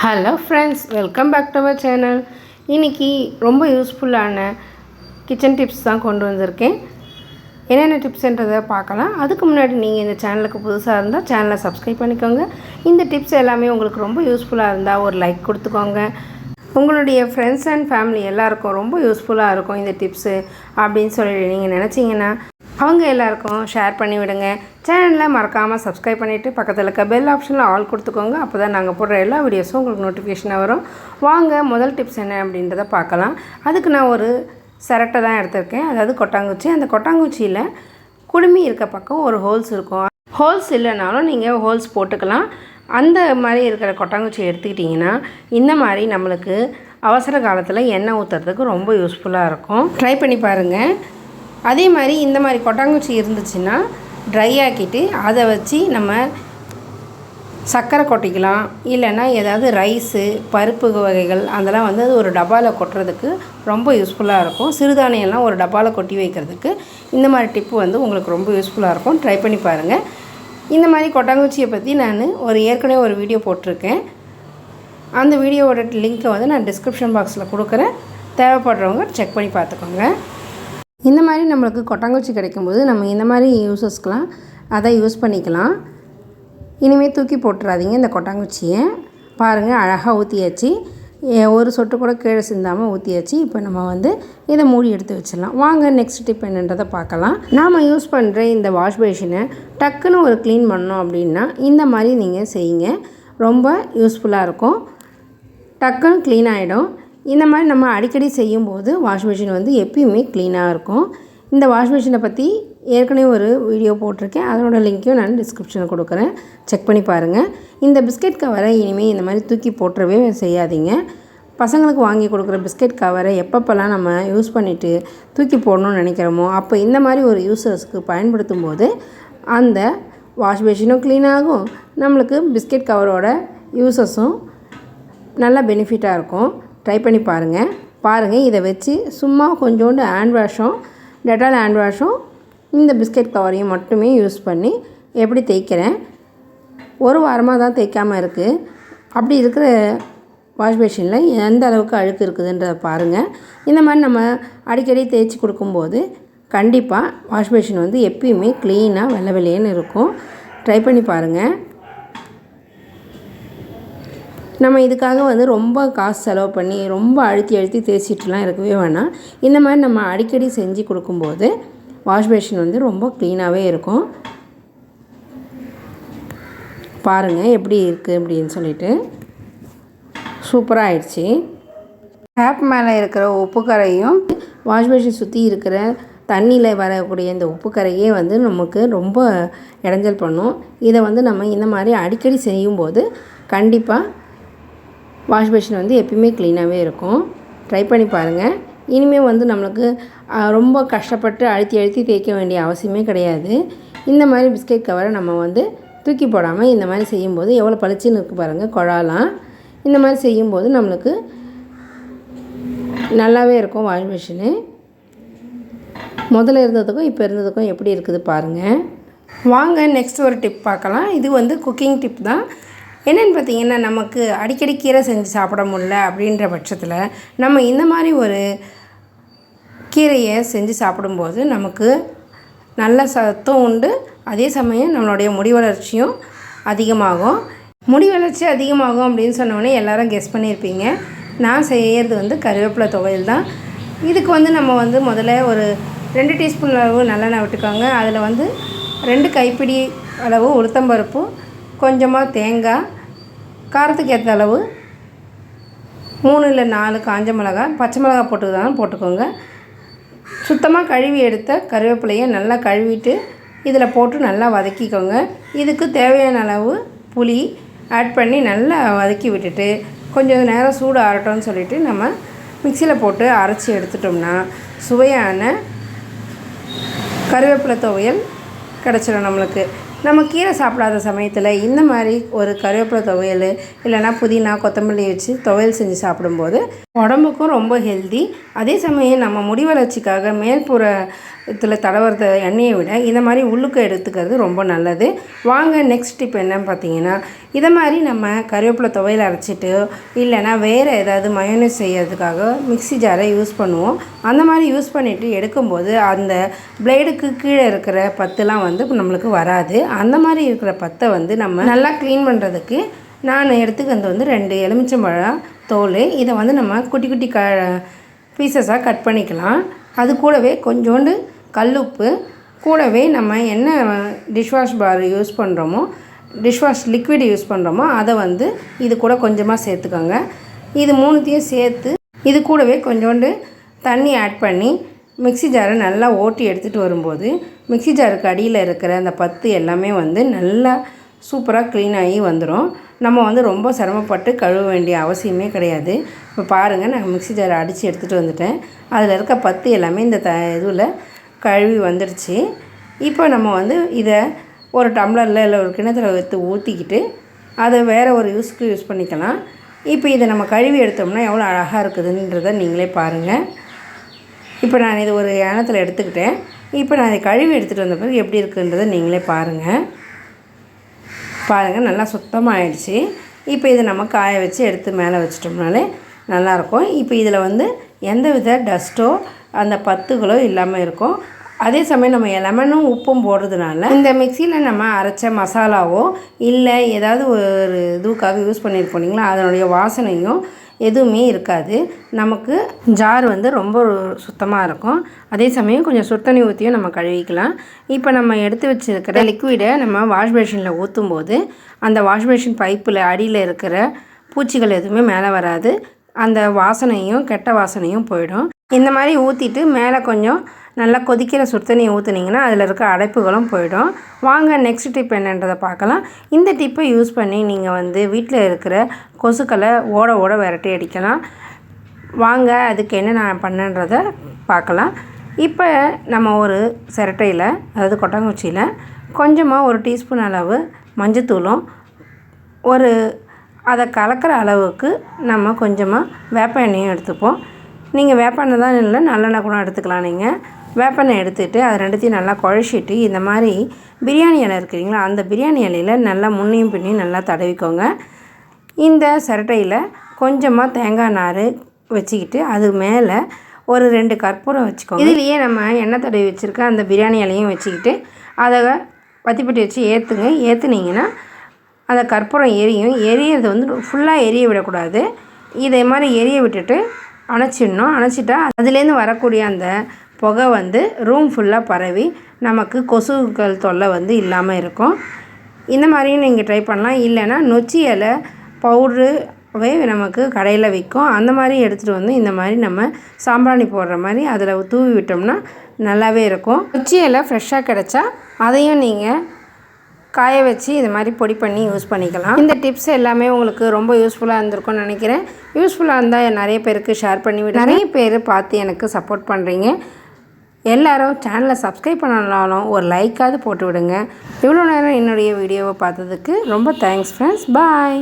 Hello friends, welcome back to our channel. இன்றைக்கி ரொம்ப யூஸ்ஃபுல்லான கிச்சன் டிப்ஸ் தான் கொண்டு வந்திருக்கேன். என்னென்ன டிப்ஸ்ன்றதை பார்க்கலாம். அதுக்கு முன்னாடி நீங்கள் இந்த சேனலுக்கு புதுசாக இருந்தால் சேனலை சப்ஸ்கிரைப் பண்ணிக்கோங்க. இந்த டிப்ஸ் எல்லாமே உங்களுக்கு ரொம்ப யூஸ்ஃபுல்லாக இருந்தால் ஒரு லைக் கொடுத்துக்கோங்க. உங்களுடைய ஃப்ரெண்ட்ஸ் அண்ட் ஃபேமிலி எல்லாேருக்கும் ரொம்ப யூஸ்ஃபுல்லாக இருக்கும் இந்த டிப்ஸு அப்படின்னு சொல்லி நீங்கள் நினச்சிங்கன்னா அவங்க எல்லாருக்கும் ஷேர் பண்ணிவிடுங்க. சேனலில் மறக்காமல் சப்ஸ்கிரைப் பண்ணிவிட்டு பக்கத்தில் இருக்க பெல் ஆப்ஷனில் ஆல் கொடுத்துக்கோங்க. அப்போ தான் நாங்கள் போடுற எல்லா வீடியோஸும் உங்களுக்கு நோட்டிஃபிகேஷனாக வரும். வாங்க முதல் டிப்ஸ் என்ன அப்படின்றத பார்க்கலாம். அதுக்கு நான் ஒரு சிரட்டை தான் எடுத்திருக்கேன், அதாவது கொட்டாங்குச்சி. அந்த கொட்டாங்குச்சியில் குடுமி இருக்க பக்கம் ஒரு ஹோல்ஸ் இருக்கும். ஹோல்ஸ் இல்லைனாலும் நீங்கள் ஹோல்ஸ் போட்டுக்கலாம். அந்த மாதிரி இருக்கிற கொட்டாங்குச்சி எடுத்துக்கிட்டிங்கன்னா இந்த மாதிரி நம்மளுக்கு அவசர காலத்தில் எண்ணெய் ஊற்றுறதுக்கு ரொம்ப யூஸ்ஃபுல்லாக இருக்கும். ட்ரை பண்ணி பாருங்கள். அதே மாதிரி இந்த மாதிரி கொட்டாங்குச்சி இருந்துச்சுன்னா ட்ரை ஆக்கிட்டு அதை வச்சு நம்ம சர்க்கரை கொட்டிக்கலாம். இல்லைன்னா ஏதாவது ரைஸு பருப்பு வகைகள் அதெல்லாம் வந்து அது ஒரு டப்பாவில் கொட்டுறதுக்கு ரொம்ப யூஸ்ஃபுல்லாக இருக்கும். சிறுதானியெல்லாம் ஒரு டப்பாவில் கொட்டி வைக்கிறதுக்கு இந்த மாதிரி டிப்பு வந்து உங்களுக்கு ரொம்ப யூஸ்ஃபுல்லாக இருக்கும். ட்ரை பண்ணி பாருங்கள். இந்த மாதிரி கொட்டாங்குச்சியை பற்றி நான் ஏற்கனவே ஒரு வீடியோ போட்டிருக்கேன். அந்த வீடியோவோட லிங்க்கை வந்து நான் டிஸ்கிரிப்ஷன் பாக்ஸில் கொடுக்குறேன். தேவைப்படுறவங்க செக் பண்ணி பார்த்துக்கோங்க. இந்த மாதிரி நம்மளுக்கு கொட்டாங்குச்சி கிடைக்கும்போது நம்ம இந்த மாதிரி யூஸஸ்க்கெலாம் அதை யூஸ் பண்ணிக்கலாம். இனிமேல் தூக்கி போட்டுறாதீங்க. இந்த கொட்டாங்குச்சியை பாருங்கள், அழகாக ஊற்றியாச்சு. ஒரு சொட்டு கூட கீழே சிந்தாமல் ஊற்றியாச்சு. இப்போ நம்ம வந்து இதை மூடி எடுத்து வச்சிடலாம். வாங்க நெக்ஸ்ட் டிப் என்னன்றதை பார்க்கலாம். நாம் யூஸ் பண்ணுற இந்த வாஷ்பேஷனை டக்குன்னு ஒரு க்ளீன் பண்ணோம் அப்படின்னா இந்த மாதிரி நீங்கள் செய்யுங்க. ரொம்ப யூஸ்ஃபுல்லாக இருக்கும். டக்குன்னு க்ளீன் ஆகிடும். இந்த மாதிரி நம்ம அடிக்கடி செய்யும்போது வாஷ்பேஷன் வந்து எப்பயுமே க்ளீனாக இருக்கும். இந்த வாஷ்பேஷனை பற்றி ஏற்கனவே ஒரு வீடியோ போட்டிருக்கேன். அதனோட லிங்க்கையும் நான் டிஸ்கிரிப்ஷனில் கொடுக்குறேன். செக் பண்ணி பாருங்கள். இந்த பிஸ்கெட் கவரை இனிமேல் இந்த மாதிரி தூக்கி போட்டுறவே செய்யாதீங்க. பசங்களுக்கு வாங்கி கொடுக்குற பிஸ்கெட் கவரை எப்பப்போல்லாம் நம்ம யூஸ் பண்ணிவிட்டு தூக்கி போடணும்னு நினைக்கிறோமோ அப்போ இந்த மாதிரி ஒரு யூஸர்ஸ்க்கு பயன்படுத்தும் போது அந்த வாஷ்பேஷனும் க்ளீன் ஆகும். நம்மளுக்கு பிஸ்கெட் கவரோட யூஸஸும் நல்லா பெனிஃபிட்டாக இருக்கும். ட்ரை பண்ணி பாருங்கள். இதை வச்சு சும்மா கொஞ்சோண்டு ஹேண்ட் வாஷும் டெட்டால் ஹேண்ட் வாஷும் இந்த பிஸ்கெட் கவரையும் மட்டுமே யூஸ் பண்ணி எப்படி தேய்க்கிறேன். ஒரு வாரமாக தான் தேய்க்காமல் இருக்குது. அப்படி இருக்கிற வாஷ்பேஷனில் எந்த அளவுக்கு அழுக்கு இருக்குதுன்றதை பாருங்கள். இந்த மாதிரி நம்ம அடிக்கடி தேய்ச்சி கொடுக்கும்போது கண்டிப்பாக வாஷ்பேஷன் வந்து எப்பயுமே க்ளீனாக வெள்ளை வெள்ளையன்னு இருக்கும். ட்ரை பண்ணி பாருங்கள். நம்ம இதுக்காக வந்து ரொம்ப காசு செலவு பண்ணி ரொம்ப அழுத்தி தேய்ச்சிட்டுலாம் இருக்கவே வேணாம். இந்த மாதிரி நம்ம அடிக்கடி செஞ்சு கொடுக்கும்போது வாஷ்பேஷன் வந்து ரொம்ப க்ளீனாகவே இருக்கும். பாருங்கள் எப்படி இருக்குது அப்படின்னு சொல்லிட்டு சூப்பராக ஆயிடுச்சு. டேப் மேலே இருக்கிற உப்பு கரையும் வாஷ்பேஷன் சுற்றி இருக்கிற தண்ணியில் வரக்கூடிய இந்த உப்பு கரையே வந்து நமக்கு ரொம்ப இடைஞ்சல் பண்ணும். இதை வந்து நம்ம இந்த மாதிரி அடிக்கடி செய்யும்போது கண்டிப்பாக வாஷ்பேஷன் வந்து எப்பயுமே க்ளீனாகவே இருக்கும். ட்ரை பண்ணி பாருங்கள். இனிமேல் வந்து நம்மளுக்கு ரொம்ப கஷ்டப்பட்டு அழுத்தி தேய்க்க வேண்டிய அவசியமே கிடையாது. இந்த மாதிரி பிஸ்கெட் கவரை நம்ம வந்து தூக்கி போடாமல் இந்த மாதிரி செய்யும்போது எவ்வளோ பளிச்சுன்னு இருக்குது பாருங்கள். குழாலாம் இந்த மாதிரி செய்யும்போது நம்மளுக்கு நல்லாவே இருக்கும். வாஷ்பேஷனு முதல்ல இருந்ததுக்கும் இப்போ இருந்ததுக்கும் எப்படி இருக்குது பாருங்கள். வாங்க நெக்ஸ்ட் ஒரு டிப் பார்க்கலாம். இது வந்து குக்கிங் டிப் தான். என்னென்னு பார்த்தீங்கன்னா, நமக்கு அடிக்கடி கீரை செஞ்சு சாப்பிட முடியல அப்படின்ற பட்சத்தில் நம்ம இந்த மாதிரி ஒரு கீரையை செஞ்சு சாப்பிடும்போது நமக்கு நல்ல சத்தும் உண்டு. அதே சமயம் நம்மளுடைய முடி வளர்ச்சியும் அதிகமாகும். முடி வளர்ச்சி அதிகமாகும் அப்படின்னு சொன்னோடனே எல்லோரும் கெஸ் பண்ணியிருப்பீங்க. நான் செய்கிறது வந்து கருவேப்பிலை துவையல் தான். இதுக்கு வந்து நம்ம வந்து முதல்ல ஒரு 2 டீஸ்பூன் அளவு நல்லெண்ணெய் விட்டுக்கோங்க. அதில் வந்து 2 கைப்பிடி அளவு உளுத்தம்பருப்பு, கொஞ்சமாக தேங்காய், காரத்துக்கு ஏற்ற அளவு 3 இல்லை 4 காஞ்ச மிளகாய், பச்சை மிளகாய் போட்டுக்கோங்க. சுத்தமாக கழுவி எடுத்த கருவேப்பிலையை நல்லா கழுவிட்டு இதில் போட்டு நல்லா வதக்கிக்கோங்க. இதுக்கு தேவையான அளவு புளி ஆட் பண்ணி நல்லா வதக்கி விட்டுட்டு கொஞ்சம் நேரம் சூடு ஆறட்டும்னு சொல்லிவிட்டு நம்ம மிக்சியில் போட்டு அரைச்சி எடுத்துட்டோம்னா சுவையான கருவேப்பிலை துவையல் கிடச்சிடும் நம்மளுக்கு. நம்ம கீரை சாப்பிடாத சமயத்தில் இந்த மாதிரி ஒரு கருவேப்பிலை துவையல் இல்லைனா புதினா கொத்தமல்லி வச்சு துவையல் செஞ்சு சாப்பிடும்போது உடம்புக்கும் ரொம்ப ஹெல்தி. அதே சமயம் நம்ம முடி வளர்ச்சிக்காக மேல்புறத்தில் தடவுறத எண்ணெயை விட இதை மாதிரி உள்ளுக்கு எடுத்துக்கிறது ரொம்ப நல்லது. வாங்க நெக்ஸ்ட் டிப் என்னன்னு பார்த்தீங்கன்னா, இதை மாதிரி நம்ம கருவேப்பிலை துவையல் அரைச்சிட்டு இல்லைனா வேறு ஏதாவது மயோனைஸ் செய்யறதுக்காக மிக்ஸி ஜாரை யூஸ் பண்ணுவோம். அந்த மாதிரி யூஸ் பண்ணிவிட்டு எடுக்கும்போது அந்த பிளேடுக்கு கீழே இருக்கிற பத்துலாம் நம்மளுக்கு வராது. அந்த மாதிரி இருக்கிற பத்தை நம்ம நல்லா க்ளீன் பண்ணுறதுக்கு நான் எடுத்துக்கிறது 2 எலுமிச்சம்பழம் தோல். இதை நம்ம குட்டி குட்டி பீசஸாக கட் பண்ணிக்கலாம். அது கூடவே கொஞ்சோண்டு கல்லுப்பு, கூடவே நம்ம என்ன டிஷ்வாஷ் பார் யூஸ் பண்ணுறோமோ, டிஷ்வாஷ் லிக்விட் யூஸ் பண்ணுறோமோ அதை இது கூட கொஞ்சமாக சேர்த்துக்கோங்க. இது மூணுத்தையும் சேர்த்து இது கூடவே கொஞ்சோண்டு தண்ணி ஆட் பண்ணி மிக்ஸி ஜாரை நல்லா ஓட்டி எடுத்துகிட்டு வரும்போது மிக்ஸி ஜாருக்கு அடியில் இருக்கிற அந்த பத்து எல்லாமே நல்லா சூப்பராக க்ளீன் ஆகி வந்துடும். நம்ம ரொம்ப சிரமப்பட்டு கழுவ வேண்டிய அவசியமே கிடையாது. இப்போ பாருங்கள், நான் மிக்ஸி ஜாரை அடித்து எடுத்துகிட்டு வந்துட்டேன். அதில் இருக்க பத்து எல்லாமே இந்த இதில் கழுவி வந்துடுச்சு. இப்போ நம்ம இதை ஒரு டம்ளரில் இல்லை ஒரு கிணத்துல எடுத்து ஊற்றிக்கிட்டு அதை வேறு ஒரு யூஸ்க்கு யூஸ் பண்ணிக்கலாம். இப்போ இதை நம்ம கழுவி எடுத்தோம்னா எவ்வளோ அழகாக இருக்குதுன்றதை நீங்களே பாருங்கள். இப்போ நான் இது ஒரு கிணத்துல எடுத்துக்கிட்டேன். இப்போ நான் இதை கழுவி எடுத்துகிட்டு வந்த பிறகு எப்படி இருக்குன்றதை நீங்களே பாருங்கள். நல்லா சுத்தமாக ஆயிடுச்சு. இப்போ இதை நம்ம காய வச்சு எடுத்து மேலே வச்சிட்டோம்னாலே நல்லாயிருக்கும். இப்போ இதில் எந்த வித டஸ்ட்டோ அந்த பத்துகளோ இல்லாமல் இருக்கும். அதே சமயம் நம்ம லெமனும் உப்பும் போடுறதுனால இந்த மிக்சியில் நம்ம அரைச்ச மசாலாவோ இல்லை ஏதாவது ஒரு இதுக்காக யூஸ் பண்ணியிருப்போம் இல்லைங்களா, அதனுடைய வாசனையும் எதுவுமே இருக்காது. நமக்கு ஜார் ரொம்ப சுத்தமாக இருக்கும். அதே சமயம் கொஞ்சம் சுத்தண்ணி ஊற்றியும் நம்ம கழுவிக்கலாம். இப்போ நம்ம எடுத்து வச்சுருக்கிற லிக்விடை நம்ம வாஷ்பேஷனில் ஊற்றும் போது அந்த வாஷ்பேஷன் பைப்பில் அடியில் இருக்கிற பூச்சிகள் எதுவுமே மேலே வராது. அந்த வாசனையும் கெட்ட வாசனையும் போயிடும். இந்த மாதிரி ஊற்றிட்டு மேலே கொஞ்சம் நல்லா கொதிக்கிற சுடுதண்ணியை ஊற்றுனீங்கன்னா அதில் இருக்க அடைப்புகளும் போயிடும். வாங்க நெக்ஸ்ட் டிப் என்னன்றதை பார்க்கலாம். இந்த டிப்பை யூஸ் பண்ணி நீங்கள் வீட்டில் இருக்கிற கொசுக்களை ஓட விரட்டி அடிக்கலாம். வாங்க அதுக்கு என்ன நான் பண்ணன்றதை பார்க்கலாம். இப்போ நம்ம ஒரு சிரட்டையில், அதாவது கொட்டாங்குச்சியில் கொஞ்சமாக ஒரு டீஸ்பூன் அளவு மஞ்சத்தூளும் அதை கலக்கிற அளவுக்கு நம்ம கொஞ்சமாக வேப்ப எண்ணெயும் எடுத்துப்போம். நீங்கள் வேப்ப எண்ணெய் தான் இல்லை, நல்லெண்ணெய் கூட எடுத்துக்கலாம். நீங்கள் வேப்பெண்ணெய் எடுத்துகிட்டு அதை ரெண்டுத்தையும் நல்லா குழச்சிட்டு இந்த மாதிரி பிரியாணி இலை இருக்குறீங்களா, அந்த பிரியாணி இலையில் நல்லா முன்னையும் பின்னையும் நல்லா தடவிக்கோங்க. இந்த சிரட்டையில் கொஞ்சமாக தேங்காய் நார் வச்சுக்கிட்டு அது மேலே ஒரு 2 கற்பூரம் வச்சுக்கோங்க. இதுலேயே நம்ம எண்ணெய் தடவி வச்சுருக்க அந்த பிரியாணி இலையும் வச்சுக்கிட்டு அதை வத்திப்பட்டி வச்சு ஏற்றுனீங்கன்னா அந்த கற்பூரம் எரியறது ஃபுல்லாக எரிய விடக்கூடாது. இதே மாதிரி எரிய விட்டுட்டு அணைச்சிடணும். அணைச்சிட்டா அதுலேருந்து வரக்கூடிய அந்த புகை ரூம் ஃபுல்லாக பரவி நமக்கு கொசுக்கள் தொல்லை இல்லாமல் இருக்கும். இந்த மாதிரியும் நீங்கள் ட்ரை பண்ணலாம். இல்லைன்னா நொச்சி இலை பவுடருவே நமக்கு கடையில் விற்கும். அந்த மாதிரி எடுத்துகிட்டு இந்த மாதிரி நம்ம சாம்பிராணி போடுற மாதிரி அதில் தூவி விட்டோம்னா நல்லாவே இருக்கும். நொச்சி இலை ஃப்ரெஷ்ஷாக கிடச்சா அதையும் நீங்கள் காய வச்சு இது மாதிரி பொடி பண்ணி யூஸ் பண்ணிக்கலாம். இந்த டிப்ஸ் எல்லாமே உங்களுக்கு ரொம்ப யூஸ்ஃபுல்லாக இருந்திருக்கும்னு நினைக்கிறேன். யூஸ்ஃபுல்லாக இருந்தால் நிறைய பேருக்கு ஷேர் பண்ணிவிட்டு நிறைய பேர் பார்த்து எனக்கு சப்போர்ட் பண்ணுறீங்க. எல்லோரும் சேனலை சப்ஸ்கிரைப் பண்ணலாலும் ஒரு லைக்காவது போட்டு விடுங்க. இவ்வளோ நேரம் என்னுடைய வீடியோவை பார்த்ததுக்கு ரொம்ப தேங்க்ஸ் ஃப்ரெண்ட்ஸ். பாய்.